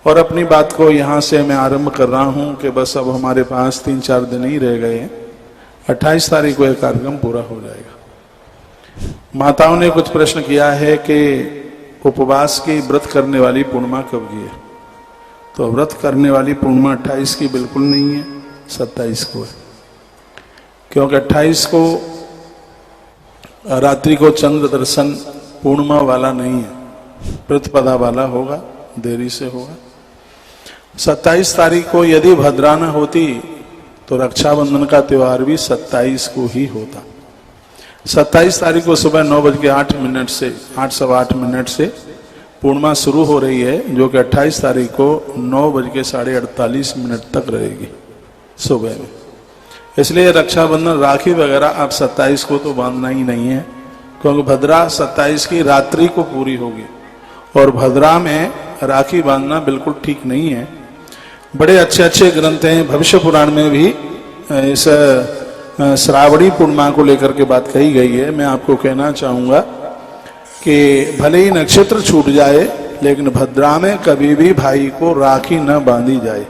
और अपनी बात को यहाँ से मैं आरंभ कर रहा हूँ कि बस अब हमारे पास 3-4 दिन ही रह गए हैं। 28 तारीख को यह कार्यक्रम पूरा हो जाएगा। माताओं ने कुछ प्रश्न किया है कि उपवास की व्रत करने वाली पूर्णिमा कब की है। तो व्रत करने वाली पूर्णिमा 28 की बिल्कुल नहीं है, 27 को है। क्योंकि 28 को रात्रि को चंद्र दर्शन पूर्णिमा वाला नहीं है, प्रतिपदा वाला होगा, देरी से होगा। 27 तारीख को यदि भद्रा न होती तो रक्षाबंधन का त्योहार भी 27 को ही होता। 27 तारीख को सुबह 9:08 से 8:08 से पूर्णिमा शुरू हो रही है, जो कि 28 तारीख को 9:48 तक रहेगी सुबह में। इसलिए रक्षाबंधन राखी वगैरह आप 27 को तो बांधना ही नहीं है, क्योंकि भद्रा 27 की रात्रि को पूरी होगी और भद्रा में राखी बांधना बिल्कुल ठीक नहीं है। बड़े अच्छे अच्छे ग्रंथ हैं, भविष्य पुराण में भी इस श्रावणी पूर्णिमा को लेकर के बात कही गई है। मैं आपको कहना चाहूंगा कि भले ही नक्षत्र छूट जाए, लेकिन भद्रा में कभी भी भाई को राखी न बांधी जाए।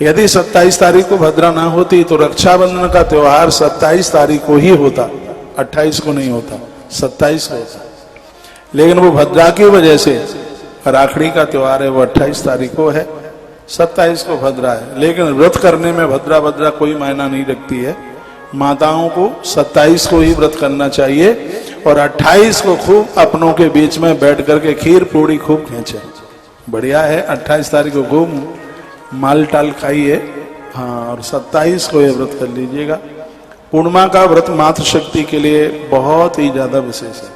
यदि 27 तारीख को भद्रा ना होती तो रक्षाबंधन का त्योहार 27 तारीख को ही होता, 28 को नहीं होता, 27 को होता। लेकिन वो भद्रा की वजह से राखड़ी का त्योहार है, वो 28 तारीख को है, 27 को भद्रा है। लेकिन व्रत करने में भद्रा कोई मायना नहीं रखती है। माताओं को 27 को ही व्रत करना चाहिए और 28 को खूब अपनों के बीच में बैठ करके खीर पूड़ी खूब खींचे, बढ़िया है। 28 तारीख को खूब माल टाल खाइए, हाँ, और 27 को ये व्रत कर लीजिएगा। पूर्णिमा का व्रत मातृशक्ति के लिए बहुत ही ज्यादा विशेष है।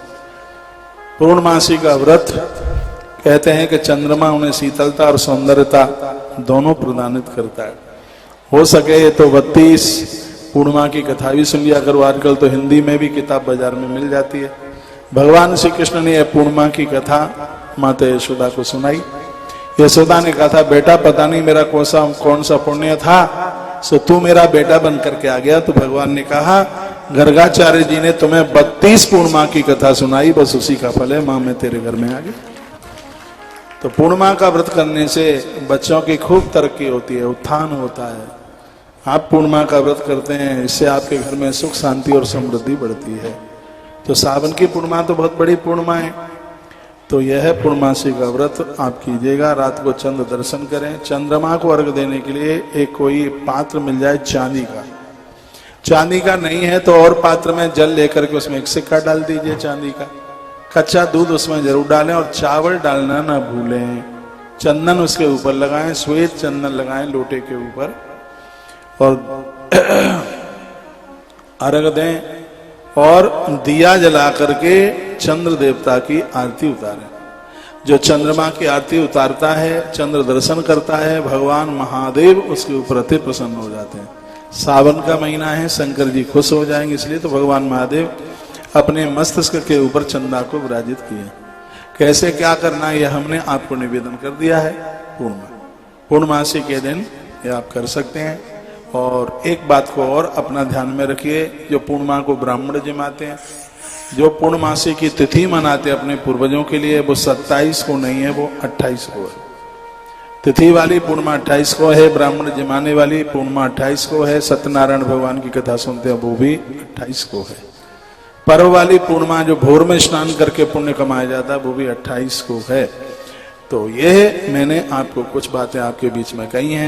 पूर्णमासी का व्रत कहते हैं कि चंद्रमा उन्हें शीतलता और सौंदर्यता दोनों प्रदानित करता है। हो सके तो 32 पूर्णिमा की कथा भी सुन लिया करो। आजकल तो हिंदी में भी किताब बाजार में मिल जाती है। भगवान श्री कृष्ण ने यह पूर्णिमा की कथा माता यशोदा को सुनाई। यशोदा ने कहा था, बेटा पता नहीं मेरा कौन सा पुण्य था, सो तू मेरा बेटा बन करके आ गया। तो भगवान ने कहा, गर्गाचार्य जी ने तुम्हें 32 पूर्णिमा की कथा सुनाई, बस उसी का फल है, मां मैं तेरे घर में आ गई। तो पूर्णिमा का व्रत करने से बच्चों की खूब तरक्की होती है, उत्थान होता है। आप पूर्णिमा का व्रत करते हैं, इससे आपके घर में सुख शांति और समृद्धि बढ़ती है। तो सावन की पूर्णिमा तो बहुत बड़ी पूर्णिमा है, तो यह पूर्णमासी का व्रत आप कीजिएगा। रात को चंद्र दर्शन करें। चंद्रमा को अर्घ देने के लिए एक कोई पात्र मिल जाए चांदी का। चांदी का नहीं है तो और पात्र में जल लेकर के उसमें एक सिक्का डाल दीजिए चांदी का। कच्चा दूध उसमें जरूर डालें और चावल डालना ना भूलें। चंदन उसके ऊपर लगाएं, श्वेत चंदन लगाएं लोटे के ऊपर और अर्घ दें और दिया जला करके चंद्र देवता की आरती उतारें। जो चंद्रमा की आरती उतारता है, चंद्र दर्शन करता है, भगवान महादेव उसके ऊपर अति प्रसन्न हो जाते हैं। सावन का महीना है, शंकर जी खुश हो जाएंगे, इसलिए तो भगवान महादेव अपने मस्तिष्क के ऊपर चंदा को विराजित किए। कैसे क्या करना है यह हमने आपको निवेदन कर दिया है। पूर्णमासी के दिन ये आप कर सकते हैं। और एक बात को और अपना ध्यान में रखिए, जो पूर्णिमा को ब्राह्मण जिमाते हैं, जो पूर्णमासी की तिथि मनाते अपने पूर्वजों के लिए, वो 27 को नहीं है, वो 28 को है। तिथि वाली पूर्णिमा 28 को है, ब्राह्मण जिमाने वाली पूर्णिमा 28 को है। सत्यनारायण भगवान की कथा सुनते हैं वो भी 28 को है। पर्व वाली पूर्णिमा जो भोर में स्नान करके पुण्य कमाया जाता है वो भी 28 को है। तो यह मैंने आपको कुछ बातें आपके बीच में कही हैं।